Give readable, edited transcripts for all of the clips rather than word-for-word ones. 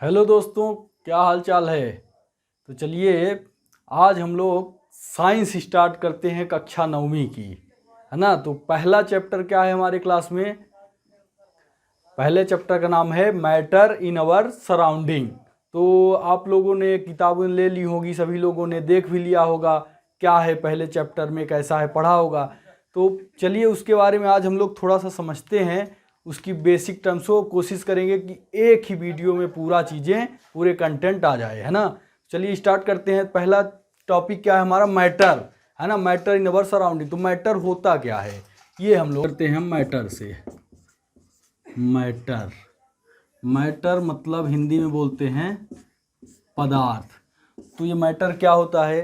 Hello दोस्तों, क्या हाल चाल है। तो चलिए आज हम लोग साइंस स्टार्ट करते हैं कक्षा 9वीं की, है ना। तो पहला चैप्टर क्या है हमारे क्लास में। पहले चैप्टर का नाम है मैटर इन अवर सराउंडिंग। तो आप लोगों ने किताबें ले ली होगी, सभी लोगों ने देख भी लिया होगा क्या है पहले चैप्टर में, कैसा है, पढ़ा होगा। तो चलिए उसके बारे में आज हम लोग थोड़ा सा समझते हैं, उसकी बेसिक टर्म्स को कोशिश करेंगे कि एक ही वीडियो में पूरा चीज़ें पूरे कंटेंट आ जाए, है ना। चलिए स्टार्ट करते हैं। पहला टॉपिक क्या है हमारा, मैटर, है ना। Matter in our surrounding. तो मैटर होता क्या है ये हम लोग करते हैं मैटर से। मैटर, मैटर मतलब हिंदी में बोलते हैं पदार्थ। तो ये मैटर क्या होता है,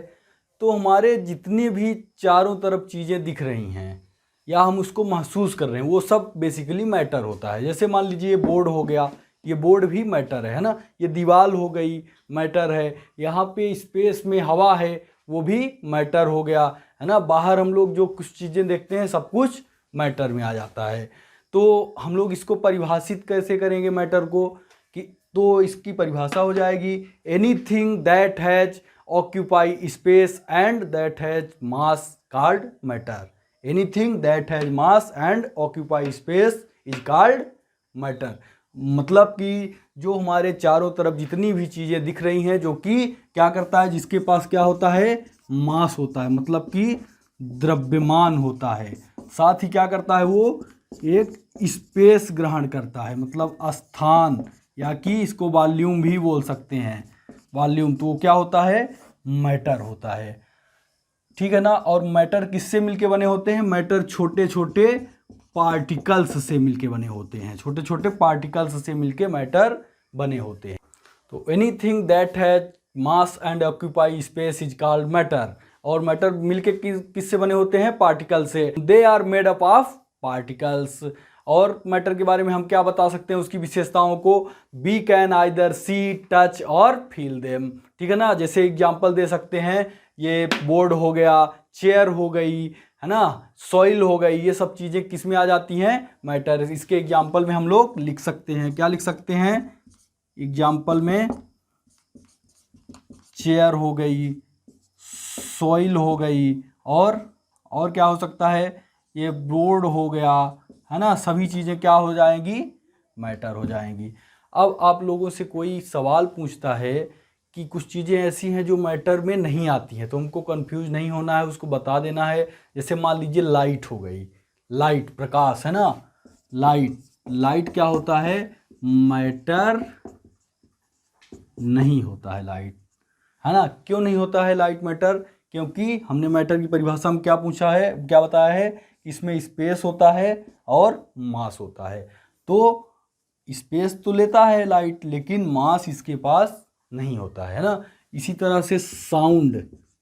तो हमारे जितनी भी चारों तरफ चीज़ें दिख रही हैं या हम उसको महसूस कर रहे हैं वो सब बेसिकली मैटर होता है। जैसे मान लीजिए ये बोर्ड हो गया, ये बोर्ड भी मैटर है ना। ये दीवार हो गई, मैटर है। यहाँ पे स्पेस में हवा है, वो भी मैटर हो गया, है ना। बाहर हम लोग जो कुछ चीज़ें देखते हैं सब कुछ मैटर में आ जाता है। तो हम लोग इसको परिभाषित कैसे करेंगे मैटर को, कि तो इसकी परिभाषा हो जाएगी anything that has occupy space and that has mass called matter. Anything that has mass and occupy space is called matter. मतलब कि जो हमारे चारों तरफ जितनी भी चीज़ें दिख रही हैं, जो कि क्या करता है, जिसके पास क्या होता है, मास होता है, मतलब कि द्रव्यमान होता है। साथ ही क्या करता है, वो एक स्पेस ग्रहण करता है, मतलब स्थान, या कि इसको वॉल्यूम भी बोल सकते हैं, वॉल्यूम। तो वो क्या होता है, मैटर होता है, ठीक है ना। और मैटर किससे मिलके बने होते हैं, मैटर छोटे छोटे पार्टिकल्स से मिलके बने होते हैं, छोटे छोटे पार्टिकल्स से मिलके मैटर बने होते हैं। तो anything that has mass and occupy space is called matter. और मैटर मिलके किससे बने होते हैं, पार्टिकल से। They are made up of particles. और मैटर के बारे में हम क्या बता सकते हैं, उसकी विशेषताओं को, we can either see, touch और फील देम, ठीक है ना। जैसे एग्जांपल दे सकते हैं, ये बोर्ड हो गया, चेयर हो गई, है ना, सॉइल हो गई, ये सब चीज़ें किस में आ जाती हैं, मैटर। इसके एग्जांपल में हम लोग लिख सकते हैं, क्या लिख सकते हैं एग्जांपल में, चेयर हो गई, सॉइल हो गई, और क्या हो सकता है, ये बोर्ड हो गया, है ना। सभी चीज़ें क्या हो जाएंगी, मैटर हो जाएंगी। अब आप लोगों से कोई सवाल पूछता है कि कुछ चीज़ें ऐसी हैं जो मैटर में नहीं आती हैं, तो हमको कंफ्यूज नहीं होना है, उसको बता देना है। जैसे मान लीजिए लाइट हो गई, लाइट प्रकाश, है ना। लाइट, लाइट क्या होता है, मैटर नहीं होता है लाइट, है ना। क्यों नहीं होता है लाइट मैटर, क्योंकि हमने मैटर की परिभाषा में क्या पूछा है, क्या बताया है, इसमें स्पेस होता है और मास होता है। तो स्पेस तो लेता है लाइट, लेकिन मास इसके पास नहीं होता है ना। इसी तरह से साउंड,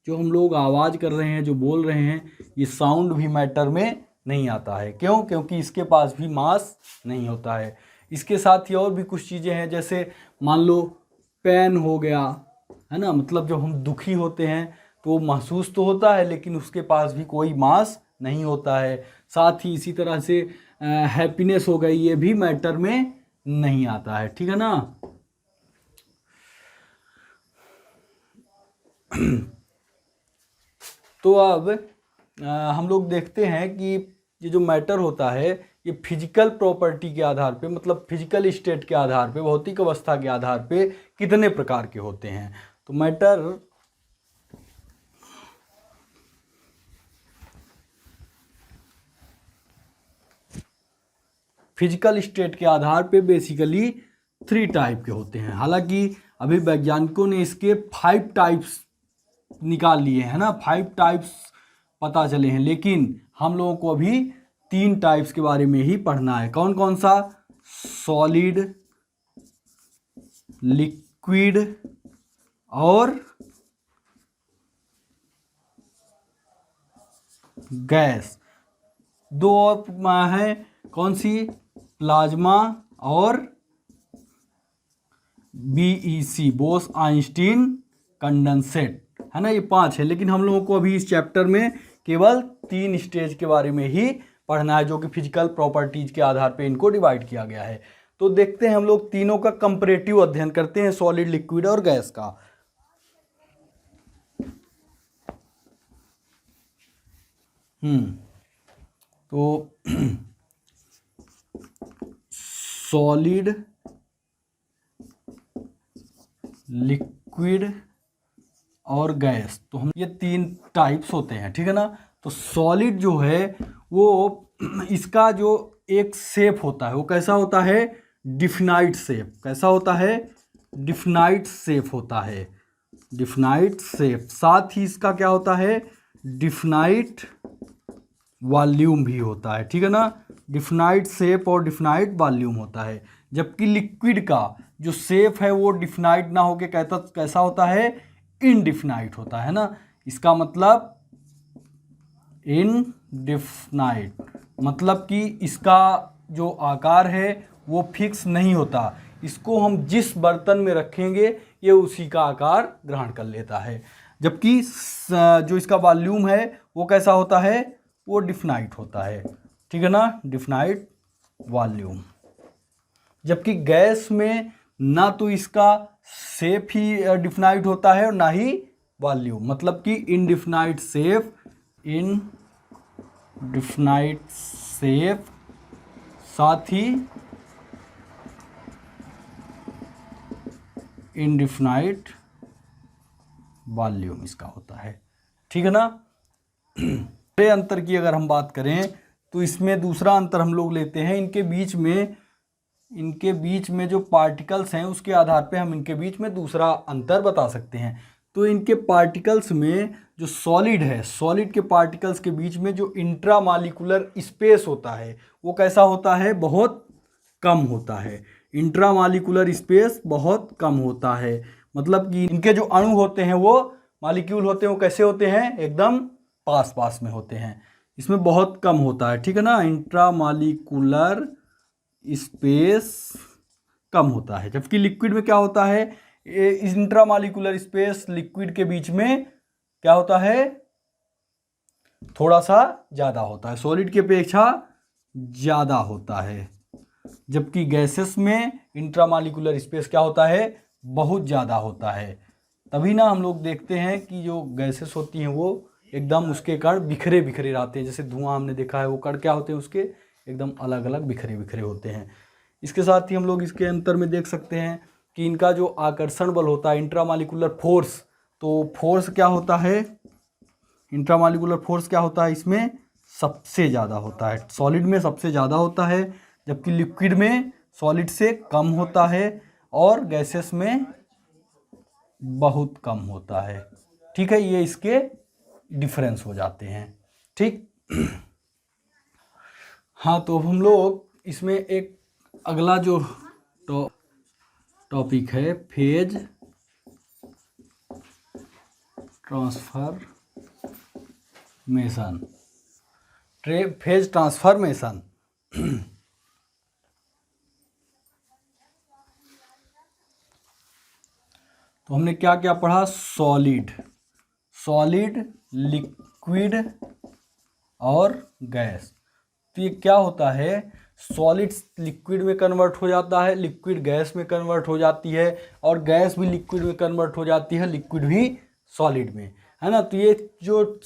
जो हम लोग आवाज़ कर रहे हैं, जो बोल रहे हैं, ये साउंड भी मैटर में नहीं आता है। क्यों, क्योंकि इसके पास भी मास नहीं होता है। इसके साथ ही और भी कुछ चीज़ें हैं, जैसे मान लो पेन हो गया, है ना। मतलब जब हम दुखी होते हैं तो महसूस तो होता है, लेकिन उसके पास भी कोई मास नहीं होता है। साथ ही इसी तरह से हैप्पीनेस हो गई, ये भी मैटर में नहीं आता है, ठीक है ना। तो अब हम लोग देखते हैं कि ये जो मैटर होता है, ये फिजिकल प्रॉपर्टी के आधार पे, मतलब फिजिकल स्टेट के आधार पे, भौतिक अवस्था के आधार पे कितने प्रकार के होते हैं। तो मैटर फिजिकल स्टेट के आधार पे बेसिकली 3 टाइप के होते हैं। हालांकि अभी वैज्ञानिकों ने इसके 5 टाइप्स निकाल लिए हैं ना, 5 टाइप्स पता चले हैं, लेकिन हम लोगों को अभी 3 टाइप्स के बारे में ही पढ़ना है। कौन कौन सा, सॉलिड, लिक्विड और गैस। 2 और है, कौन सी, प्लाज्मा और बीईसी, बोस आइंस्टीन कंडेंसेट, है ना। ये 5 है, लेकिन हम लोगों को अभी इस चैप्टर में केवल 3 स्टेज के बारे में ही पढ़ना है, जो कि फिजिकल प्रॉपर्टीज के आधार पे इनको डिवाइड किया गया है। तो देखते हैं हम लोग तीनों का कंपैरेटिव अध्ययन करते हैं, सॉलिड, लिक्विड और गैस का। तो सॉलिड, लिक्विड और गैस, तो हम ये तीन टाइप्स होते हैं, ठीक है ना। तो सॉलिड जो है वो इसका जो एक शेप होता है वो कैसा होता है, डिफिनाइट शेप। कैसा होता है, डिफिनाइट शेप होता है, डिफिनाइट शेप। साथ ही इसका क्या होता है, डिफिनाइट वॉल्यूम भी होता है, ठीक है ना। डिफिनाइट शेप और डिफिनाइट वॉल्यूम होता है। जबकि लिक्विड का जो शेप है वो डिफिनाइट ना होके कैसा होता है, इनडिफिनाइट होता है ना। इसका मतलब इनडिफिनाइट, मतलब कि इसका जो आकार है वो फिक्स नहीं होता। इसको हम जिस बर्तन में रखेंगे ये उसी का आकार ग्रहण कर लेता है। जबकि जो इसका वॉल्यूम है वो कैसा होता है, वो डिफिनाइट होता है, ठीक है ना, डिफिनाइट वॉल्यूम। जबकि गैस में ना तो इसका शेप ही डिफिनाइट होता है और ना ही वॉल्यूम, मतलब कि इनडिफिनाइट शेप, इनडिफिनाइट शेप, साथ ही इनडिफिनाइट वॉल्यूम इसका होता है, ठीक है ना। अंतर की अगर हम बात करें तो इसमें दूसरा अंतर हम लोग लेते हैं, इनके बीच में जो पार्टिकल्स हैं उसके आधार पे हम इनके बीच में दूसरा अंतर बता सकते हैं। तो इनके पार्टिकल्स में जो सॉलिड है, सॉलिड के पार्टिकल्स के बीच में जो इंट्रामॉलिक्यूलर स्पेस होता है वो कैसा होता है, बहुत कम होता है। इंट्रामॉलिक्यूलर स्पेस बहुत कम होता है, मतलब कि इनके जो अणु होते हैं वो मॉलिक्यूल होते हैं वो कैसे होते हैं, एकदम पास पास में होते हैं। इसमें बहुत कम होता है, ठीक है ना, इंट्रामॉलिक्यूलर स्पेस कम होता है। जबकि लिक्विड में क्या होता है, इंट्रामॉलिक्यूलर स्पेस लिक्विड के बीच में क्या होता है, थोड़ा सा ज़्यादा होता है, सॉलिड की अपेक्षा ज़्यादा होता है। जबकि गैसेस में इंट्रामॉलिक्यूलर स्पेस क्या होता है, बहुत ज़्यादा होता है। तभी ना हम लोग देखते हैं कि जो गैसेस होती हैं वो एकदम उसके कण बिखरे बिखरे रहते हैं। जैसे धुआं हमने देखा है, वो कण क्या होते हैं उसके एकदम अलग अलग बिखरे बिखरे होते हैं। इसके साथ ही हम लोग इसके अंतर में देख सकते हैं कि इनका जो आकर्षण बल होता है, इंट्रामॉलिक्यूलर फोर्स, तो फोर्स क्या होता है, इंट्रामॉलिक्यूलर फोर्स क्या होता है, इसमें सबसे ज़्यादा होता है, सॉलिड में सबसे ज़्यादा होता है। जबकि लिक्विड में सॉलिड से कम होता है और गैसेस में बहुत कम होता है, ठीक है। ये इसके डिफरेंस हो जाते हैं, ठीक। हाँ, तो हम लोग इसमें एक अगला जो टॉपिक है, फेज ट्रांसफॉर्मेशन, फेज ट्रांसफॉर्मेशन। तो हमने क्या क्या पढ़ा, सॉलिड, लिक्विड और गैस। तो ये क्या होता है, सॉलिड लिक्विड में कन्वर्ट हो जाता है, लिक्विड गैस में कन्वर्ट हो जाती है, और गैस भी लिक्विड में कन्वर्ट हो जाती है, लिक्विड भी सॉलिड में, है ना। तो ये जो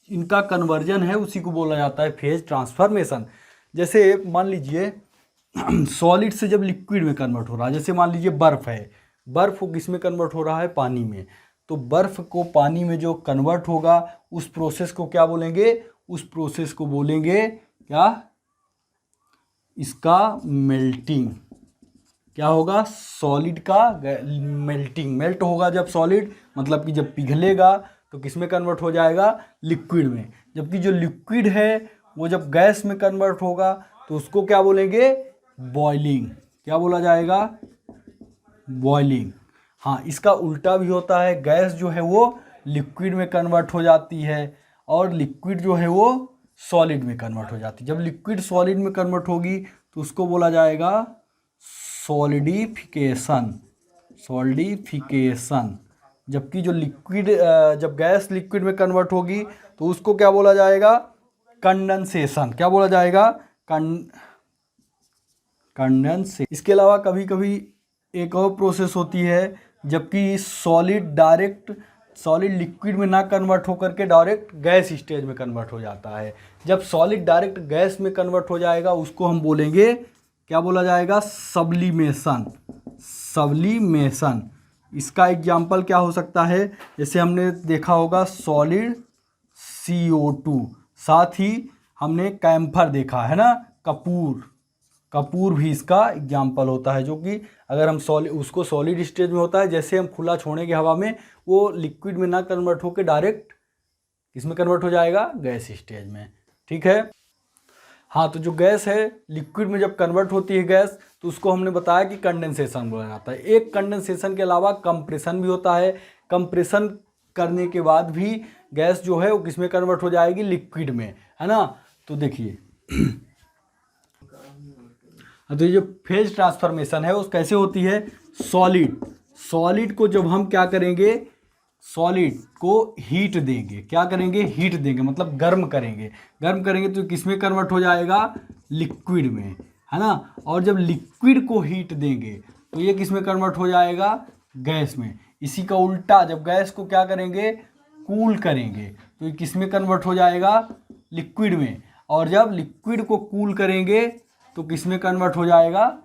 इनका कन्वर्जन है उसी को बोला जाता है फेज ट्रांसफॉर्मेशन। जैसे मान लीजिए सॉलिड से जब लिक्विड में कन्वर्ट हो रहा है, जैसे मान लीजिए बर्फ़ है, बर्फ़ किस में कन्वर्ट हो रहा है, पानी में। तो बर्फ़ को पानी में जो कन्वर्ट होगा उस प्रोसेस को क्या बोलेंगे, उस प्रोसेस को बोलेंगे क्या, इसका मेल्टिंग। क्या होगा, सॉलिड का मेल्टिंग, मेल्ट होगा जब सॉलिड, मतलब कि जब पिघलेगा तो किस में कन्वर्ट हो जाएगा, लिक्विड में। जबकि जो लिक्विड है वो जब गैस में कन्वर्ट होगा तो उसको क्या बोलेंगे, बॉइलिंग। क्या बोला जाएगा, बॉइलिंग। हाँ, इसका उल्टा भी होता है, गैस जो है वो लिक्विड में कन्वर्ट हो जाती है और लिक्विड जो है वो सॉलिड में कन्वर्ट हो जाती है। जब लिक्विड सॉलिड में कन्वर्ट होगी तो उसको बोला जाएगा सॉलिडिफिकेशन, सॉलिडिफिकेशन। जबकि जो लिक्विड जब गैस लिक्विड में कन्वर्ट होगी तो उसको क्या बोला जाएगा, कंडेंसेशन। क्या बोला जाएगा, कंडेंसेशन। इसके अलावा कभी कभी एक और प्रोसेस होती है, जबकि सॉलिड लिक्विड में ना कन्वर्ट होकर के डायरेक्ट गैस स्टेज में कन्वर्ट हो जाता है। जब सॉलिड डायरेक्ट गैस में कन्वर्ट हो जाएगा उसको हम बोलेंगे, क्या बोला जाएगा, सब्लिमेशन। सब्लिमेशन, इसका एग्जाम्पल क्या हो सकता है, जैसे हमने देखा होगा सॉलिड CO2, साथ ही हमने कैम्फर देखा है ना, कपूर भी इसका एग्जाम्पल होता है, जो कि अगर हम उसको सॉलिड स्टेज में होता है, जैसे हम खुला छोड़ेंगे हवा में, वो लिक्विड में ना कन्वर्ट होकर डायरेक्ट किसमें कन्वर्ट हो जाएगा, गैस स्टेज में। ठीक है। हाँ, तो जो गैस है लिक्विड में जब कन्वर्ट होती है गैस, तो उसको हमने बताया कि कंडेंसेशन बोला जाता है। एक कंडेंसेशन के अलावा कंप्रेशन भी होता है। कंप्रेशन करने के बाद भी गैस जो है वो किसमें कन्वर्ट हो जाएगी, लिक्विड में, है ना। तो देखिए तो ये जो फेज ट्रांसफॉर्मेशन है वो कैसे होती है, सॉलिड को जब हम क्या करेंगे, सॉलिड को हीट देंगे, क्या करेंगे, हीट देंगे, मतलब गर्म करेंगे तो किसमें कन्वर्ट हो जाएगा, लिक्विड में, है ना। और जब लिक्विड को हीट देंगे तो ये किसमें कन्वर्ट हो जाएगा, गैस में। इसी का उल्टा, जब गैस को क्या करेंगे, कूल करेंगे, तो ये किसमें कन्वर्ट हो जाएगा, लिक्विड में। और जब लिक्विड को कूल करेंगे तो किसमें कन्वर्ट हो जाएगा,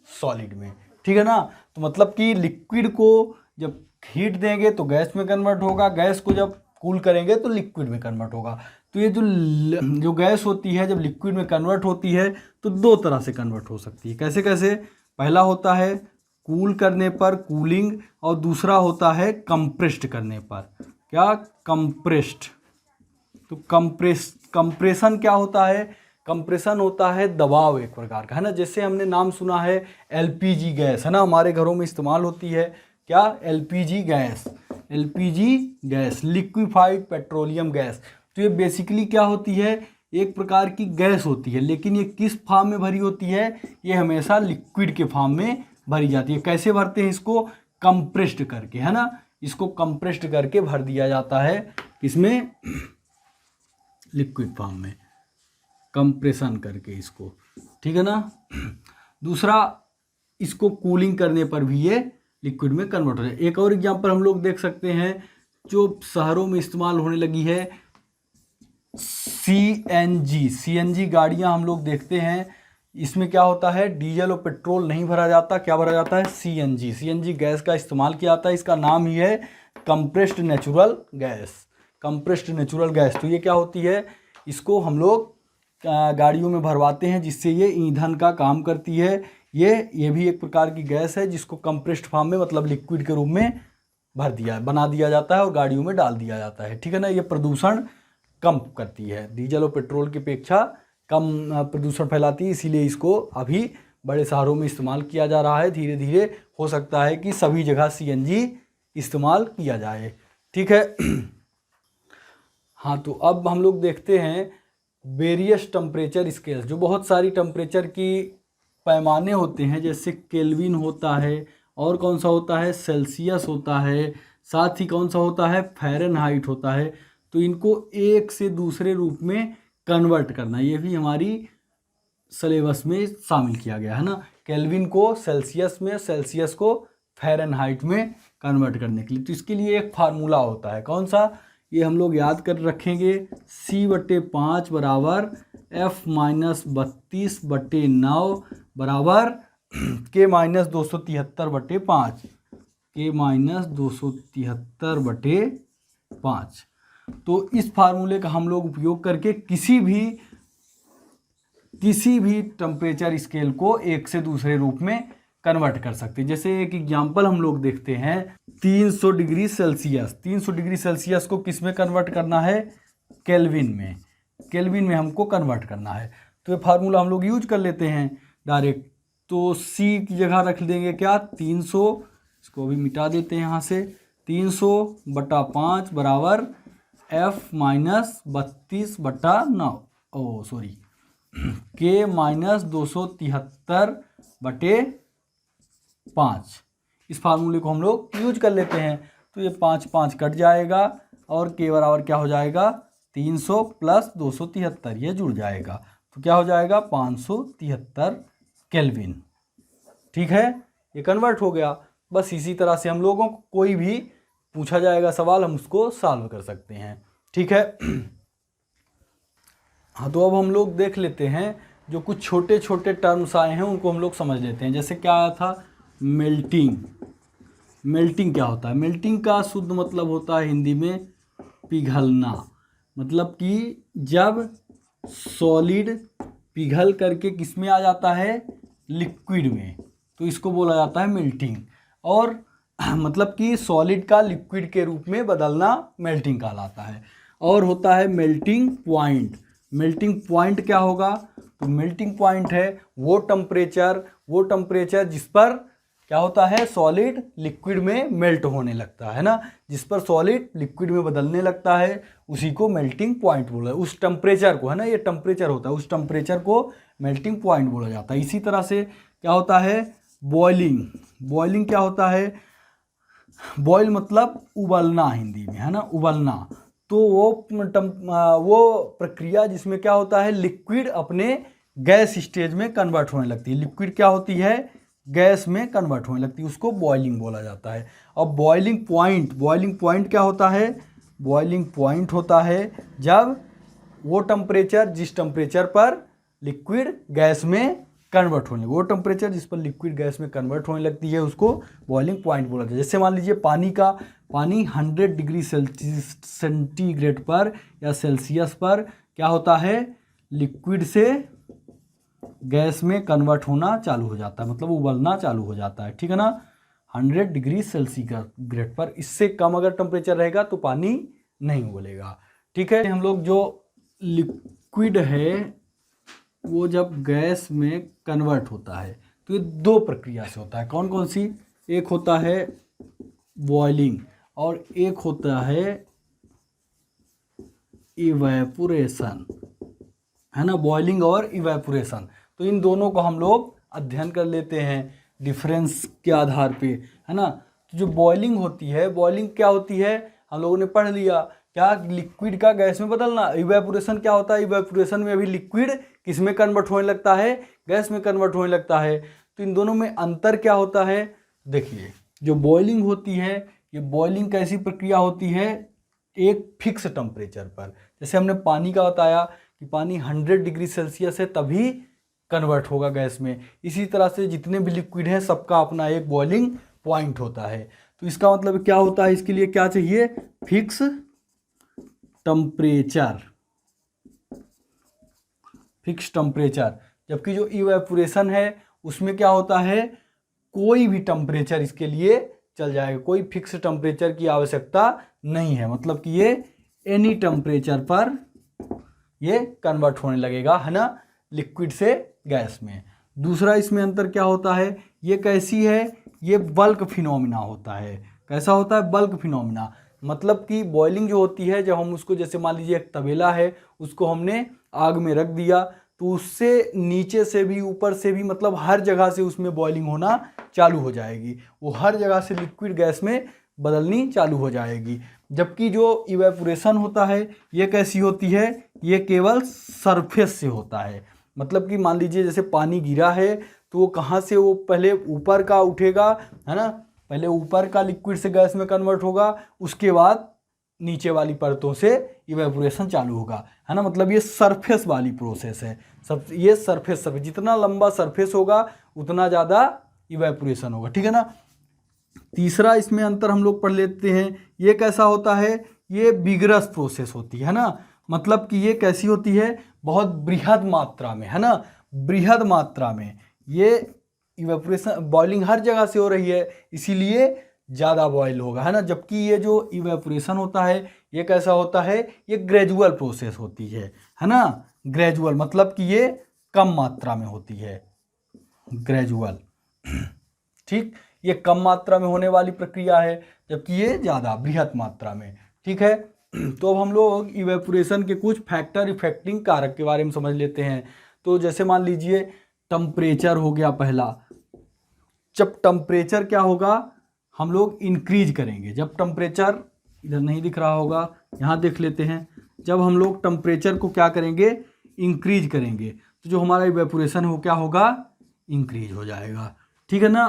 सॉलिड में। ठीक है ना। तो मतलब कि लिक्विड को जब हीट देंगे तो गैस में कन्वर्ट होगा, गैस को जब कूल करेंगे तो लिक्विड में कन्वर्ट होगा। तो ये जो गैस होती है जब लिक्विड में कन्वर्ट होती है तो दो तरह से कन्वर्ट हो सकती है। कैसे कैसे, पहला होता है कूल करने पर, कूलिंग, और दूसरा होता है कंप्रेस्ड करने पर, क्या, कंप्रेस्ड। तो कंप्रेशन क्या होता है, कंप्रेशन होता है दबाव एक प्रकार का, है ना। जैसे हमने नाम सुना है LPG गैस, है ना, हमारे घरों में इस्तेमाल होती है, क्या, LPG gas, liquefied petroleum gas. तो ये बेसिकली क्या होती है, एक प्रकार की गैस होती है, लेकिन ये किस फॉर्म में भरी होती है, ये हमेशा लिक्विड के फॉर्म में भरी जाती है। कैसे भरते हैं इसको, कंप्रेस्ड करके, है ना, इसको कंप्रेस्ड करके भर दिया जाता है, किसमें, लिक्विड फॉर्म में, कंप्रेशन करके इसको। ठीक है ना। दूसरा, इसको कूलिंग करने पर भी ये लिक्विड में कन्वर्ट हो जाए। एक और एग्जांपल हम लोग देख सकते हैं जो शहरों में इस्तेमाल होने लगी है, CNG गाड़ियां हम लोग देखते हैं। इसमें क्या होता है, डीजल और पेट्रोल नहीं भरा जाता, क्या भरा जाता है, CNG गैस का इस्तेमाल किया जाता है। इसका नाम ही है कंप्रेस्ड नेचुरल गैस। तो ये क्या होती है, इसको हम लोग गाड़ियों में भरवाते हैं, जिससे ये ईंधन का काम करती है। ये भी एक प्रकार की गैस है जिसको कंप्रेस्ड फॉर्म में, मतलब लिक्विड के रूप में बना दिया जाता है और गाड़ियों में डाल दिया जाता है। ठीक है ना। ये प्रदूषण कम करती है, डीजल और पेट्रोल की अपेक्षा कम प्रदूषण फैलाती है, इसीलिए इसको अभी बड़े शहरों में इस्तेमाल किया जा रहा है। धीरे धीरे हो सकता है कि सभी जगह CNG इस्तेमाल किया जाए। ठीक है। हाँ, तो अब हम लोग देखते हैं वेरियस टेम्परेचर स्केल्स, जो बहुत सारी टेम्परेचर की पैमाने होते हैं, जैसे केल्विन होता है, और कौन सा होता है, सेल्सियस होता है, साथ ही कौन सा होता है, फ़ारेनहाइट होता है। तो इनको एक से दूसरे रूप में कन्वर्ट करना, ये भी हमारी सिलेबस में शामिल किया गया है ना। केल्विन को सेल्सियस में, सेल्सियस को फ़ारेनहाइट में कन्वर्ट करने के लिए। तो इसके लिए एक फार्मूला होता है, कौन सा, ये हम लोग याद कर रखेंगे, C/5 बराबर F-32/9 बराबर K-273/5, K-273/5। तो इस फार्मूले का हम लोग उपयोग करके किसी भी टेम्परेचर स्केल को एक से दूसरे रूप में कन्वर्ट कर सकते हैं। जैसे एक एग्जांपल हम लोग देखते हैं, 300 डिग्री सेल्सियस। 300 डिग्री सेल्सियस को किस में कन्वर्ट करना है, केल्विन में हमको कन्वर्ट करना है। तो ये फार्मूला हम लोग यूज कर लेते हैं डायरेक्ट। तो C की जगह रख देंगे क्या, 300, इसको भी मिटा देते हैं यहाँ से, 300/5 बराबर F-32/9, K-273/5। इस फार्मूले को हम लोग यूज कर लेते हैं। तो ये 5 कट जाएगा और K बराबर क्या हो जाएगा, 300 + 273, ये जुड़ जाएगा। तो क्या हो जाएगा, 573 केल्विन। ठीक है, ये कन्वर्ट हो गया। बस इसी तरह से हम लोगों को कोई भी पूछा जाएगा सवाल, हम उसको सॉल्व कर सकते हैं। ठीक है। हाँ, तो अब हम लोग देख लेते हैं जो कुछ छोटे छोटे टर्म्स आए हैं उनको हम लोग समझ लेते हैं। जैसे क्या आया था, मेल्टिंग। मेल्टिंग क्या होता है? मेल्टिंग का शुद्ध मतलब होता है हिंदी में पिघलना। मतलब कि जब सॉलिड पिघल करके किस में आ जाता है, लिक्विड में, तो इसको बोला जाता है मेल्टिंग। और मतलब कि सॉलिड का लिक्विड के रूप में बदलना मेल्टिंग कहलाता है। और होता है मेल्टिंग पॉइंट। मेल्टिंग पॉइंट क्या होगा? तो मेल्टिंग पॉइंट है वो टेम्परेचर जिस पर क्या होता है, सॉलिड लिक्विड में मेल्ट होने लगता है ना, जिस पर सॉलिड लिक्विड में बदलने लगता है, उसी को मेल्टिंग पॉइंट बोला है। उस टेम्परेचर को, है ना, ये टेम्परेचर होता है, उस टेम्परेचर को मेल्टिंग पॉइंट बोला जाता है। इसी तरह से क्या होता है, बॉइलिंग। बॉइलिंग क्या होता है? बॉयल मतलब उबलना हिंदी में, है ना, उबलना। तो वो प्रक्रिया जिसमें क्या होता है, लिक्विड अपने गैस स्टेज में कन्वर्ट होने लगती है। लिक्विड क्या होती है, गैस में कन्वर्ट होने लगती है, उसको बॉइलिंग बोला जाता है। अब बॉइलिंग पॉइंट क्या होता है? बॉइलिंग पॉइंट होता है जब वो टेम्परेचर जिस टेम्परेचर पर लिक्विड गैस में कन्वर्ट होने, वो टेम्परेचर जिस पर लिक्विड गैस में कन्वर्ट होने लगती है, उसको बॉइलिंग पॉइंट बोला जाता है। जैसे मान लीजिए पानी 100 डिग्री सेंटीग्रेड पर या सेल्सियस पर क्या होता है, लिक्विड से गैस में कन्वर्ट होना चालू हो जाता है, मतलब उबलना चालू हो जाता है। ठीक है ना, 100 डिग्री सेंटीग्रेड पर। इससे कम अगर टेम्परेचर रहेगा तो पानी नहीं उबलेगा। ठीक है, हम लोग जो लिक्विड है वो जब गैस में कन्वर्ट होता है तो ये दो प्रक्रिया से होता है। कौन कौन सी? एक होता है बॉइलिंग और एक होता है इवेपोरेशन, है ना, बॉइलिंग और इवेपोरेशन। तो इन दोनों को हम लोग अध्ययन कर लेते हैं डिफरेंस के आधार पे, है ना। तो जो बॉइलिंग होती है, बॉइलिंग क्या होती है हम लोगों ने पढ़ लिया, क्या, लिक्विड का गैस में बदलना। इवेपोरेशन क्या होता है? इवेपोरेशन में भी लिक्विड किस में कन्वर्ट होने लगता है, गैस में कन्वर्ट होने लगता है। तो इन दोनों में अंतर क्या होता है? देखिए, जो बॉइलिंग होती है, ये बॉइलिंग कैसी प्रक्रिया होती है, एक फिक्स टेम्परेचर पर। जैसे हमने पानी का बताया कि पानी 100 डिग्री सेल्सियस है तभी कन्वर्ट होगा गैस में। इसी तरह से जितने भी लिक्विड हैं सबका अपना एक बॉइलिंग पॉइंट होता है। तो इसका मतलब क्या होता है, इसके लिए क्या चाहिए, फिक्स टेम्परेचर, फिक्स टेम्परेचर। जबकि जो इवेपोरेशन है उसमें क्या होता है, कोई भी टेम्परेचर इसके लिए चल जाएगा, कोई फिक्स टेम्परेचर की आवश्यकता नहीं है। मतलब कि ये एनी टेम्परेचर पर ये कन्वर्ट होने लगेगा, है ना, लिक्विड से गैस में। दूसरा इसमें अंतर क्या होता है, ये कैसी है, ये बल्क फिनोमिना होता है। कैसा होता है, बल्क फिनोमिना। मतलब कि बॉइलिंग जो होती है, जब हम उसको, जैसे मान लीजिए एक तबेला है, उसको हमने आग में रख दिया तो उससे नीचे से भी ऊपर से भी, मतलब हर जगह से उसमें बॉइलिंग होना चालू हो जाएगी, वो हर जगह से लिक्विड गैस में बदलनी चालू हो जाएगी। जबकि जो इवेपोरेशन होता है ये कैसी होती है, ये केवल सरफेस से होता है। मतलब कि मान लीजिए जैसे पानी गिरा है तो वो कहाँ से, वो पहले ऊपर का उठेगा, है ना, पहले ऊपर का लिक्विड से गैस में कन्वर्ट होगा, उसके बाद नीचे वाली परतों से इवेपोरेशन चालू होगा, है ना। मतलब ये सरफेस वाली प्रोसेस है, सब ये सरफेस जितना लंबा सरफेस होगा उतना ज़्यादा इवेपोरेशन होगा। ठीक है ना। तीसरा इसमें अंतर हम लोग पढ़ लेते हैं, ये कैसा होता है, ये बिगरस प्रोसेस होती है ना। मतलब कि ये कैसी होती है, बहुत बृहद मात्रा में, है ना, बृहद मात्रा में ये इवेपोरेशन, बॉइलिंग हर जगह से हो रही है, इसीलिए ज़्यादा बॉयल होगा, है ना। जबकि ये जो इवेपोरेशन होता है ये कैसा होता है, ये ग्रेजुअल प्रोसेस होती है ना। ग्रेजुअल मतलब कि ये कम मात्रा में होती है, ग्रेजुअल। ठीक, ये कम मात्रा में होने वाली प्रक्रिया है, जबकि ये ज़्यादा बृहद मात्रा में। ठीक है। तो अब हम लोग इवेपोरेशन के कुछ फैक्टर इफेक्टिंग कारक के बारे में समझ लेते हैं। तो जैसे मान लीजिए टेम्परेचर हो गया पहला। जब टेम्परेचर क्या होगा, हम लोग इंक्रीज करेंगे। जब टेम्परेचर, इधर नहीं दिख रहा होगा, यहाँ देख लेते हैं। जब हम लोग टेम्परेचर को क्या करेंगे, इंक्रीज करेंगे, तो जो हमारा इवेपोरेशन है वो क्या होगा, इंक्रीज हो जाएगा। ठीक है ना।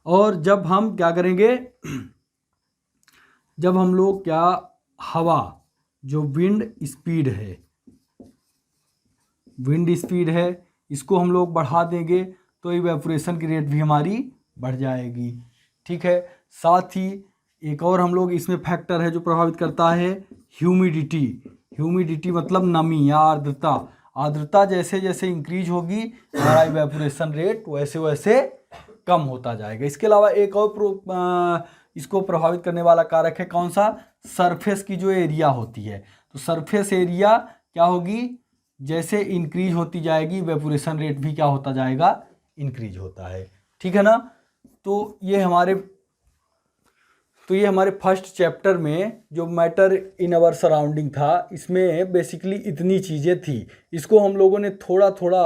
और जब हम क्या करेंगे, जब हम लोग क्या, हवा जो विंड स्पीड है, विंड स्पीड है, इसको हम लोग बढ़ा देंगे तो इवेपोरेशन की रेट भी हमारी बढ़ जाएगी। ठीक है। साथ ही एक और हम लोग इसमें फैक्टर है जो प्रभावित करता है, ह्यूमिडिटी। ह्यूमिडिटी मतलब नमी या आर्द्रता। आर्द्रता जैसे जैसे इंक्रीज होगी हमारा इवेपोरेशन रेट वैसे वैसे कम होता जाएगा। इसके अलावा एक और इसको प्रभावित करने वाला कारक है कौन सा, सरफेस की जो एरिया होती है। तो सरफेस एरिया क्या होगी, जैसे इंक्रीज होती जाएगी इवेपोरेशन रेट भी क्या होता जाएगा, इंक्रीज होता है। ठीक है ना। तो ये हमारे फर्स्ट चैप्टर में जो मैटर इन अवर सराउंडिंग था, इसमें बेसिकली इतनी चीज़ें थी। इसको हम लोगों ने थोड़ा थोड़ा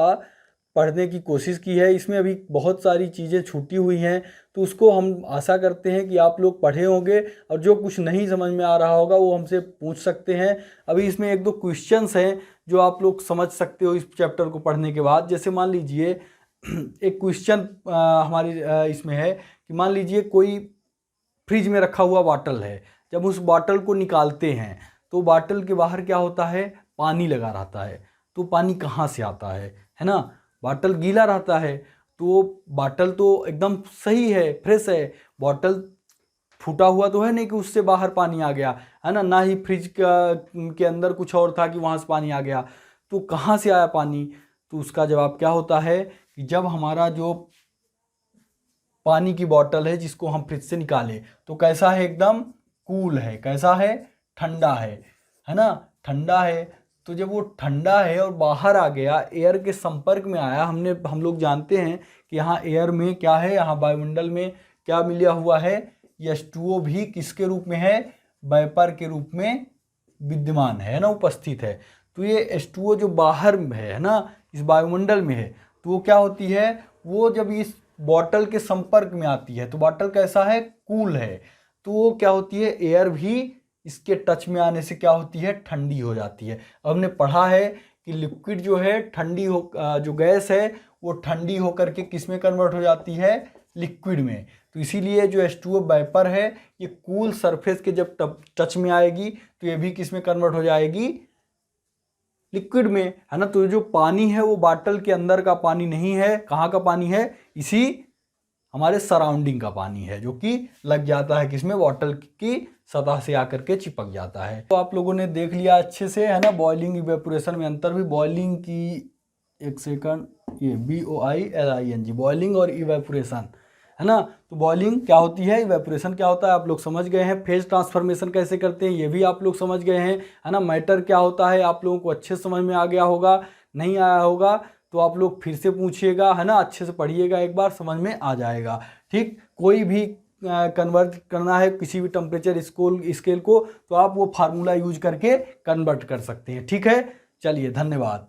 पढ़ने की कोशिश की है। इसमें अभी बहुत सारी चीज़ें छूटी हुई हैं, तो उसको हम आशा करते हैं कि आप लोग पढ़े होंगे और जो कुछ नहीं समझ में आ रहा होगा वो हमसे पूछ सकते हैं। अभी इसमें एक दो क्वेश्चंस हैं जो आप लोग समझ सकते हो इस चैप्टर को पढ़ने के बाद। जैसे मान लीजिए एक क्वेश्चन हमारी इसमें है कि मान लीजिए कोई फ्रिज में रखा हुआ बॉटल है, जब उस बॉटल को निकालते हैं तो बॉटल के बाहर क्या होता है, पानी लगा रहता है। तो पानी कहाँ से आता है ना। बॉटल गीला रहता है, तो बॉटल तो एकदम सही है, फ्रेश है, बॉटल फूटा हुआ तो है नहीं कि उससे बाहर पानी आ गया, है ना। ना ही फ्रिज के अंदर कुछ और था कि वहाँ से पानी आ गया। तो कहाँ से आया पानी, तो उसका जवाब क्या होता है कि जब हमारा जो पानी की बॉटल है जिसको हम फ्रिज से निकाले तो कैसा है, एकदम कूल है, कैसा है, ठंडा है ना, ठंडा है। तो जब वो ठंडा है और बाहर आ गया, एयर के संपर्क में आया, हम लोग जानते हैं कि यहाँ एयर में क्या है, यहाँ वायुमंडल में क्या मिला हुआ है, H2O भी किसके रूप में है, वेपर के रूप में विद्यमान है ना, उपस्थित है। तो ये H2O जो बाहर में है ना, इस वायुमंडल में है, तो वो क्या होती है, वो जब इस बॉटल के संपर्क में आती है तो बॉटल कैसा है, कूल है। तो वो क्या होती है, एयर भी इसके टच में आने से क्या होती है, ठंडी हो जाती है। अब हमने पढ़ा है कि लिक्विड जो है ठंडी हो, जो गैस है वो ठंडी होकर के किस में कन्वर्ट हो जाती है, लिक्विड में। तो इसीलिए जो H2O वेपर है ये कूल सरफेस के जब टच में आएगी तो ये भी किस में कन्वर्ट हो जाएगी, लिक्विड में, है ना। तो जो पानी है वो बॉटल के अंदर का पानी नहीं है, कहाँ का पानी है, इसी हमारे सराउंडिंग का पानी है, जो कि लग जाता है किसमें, बॉटल की सतह से आकर के चिपक जाता है। तो आप लोगों ने देख लिया अच्छे से, है ना, बॉइलिंग इवेपोरेशन में अंतर भी। बॉइलिंग की, एक सेकंड, ये BOILING, बॉइलिंग और इवेपोरेशन, है ना। तो बॉइलिंग क्या होती है, इवेपोरेशन क्या होता है, आप लोग समझ गए हैं। फेज ट्रांसफॉर्मेशन कैसे करते हैं ये भी आप लोग समझ गए हैं, है ना। मैटर क्या होता है आप लोगों को अच्छे समझ में आ गया होगा, नहीं आया होगा तो आप लोग फिर से पूछिएगा, है ना, अच्छे से पढ़िएगा, एक बार समझ में आ जाएगा। ठीक, कोई भी कन्वर्ट करना है किसी भी टेम्परेचर स्केल को तो आप वो फार्मूला यूज करके कन्वर्ट कर सकते हैं। ठीक है, चलिए, धन्यवाद।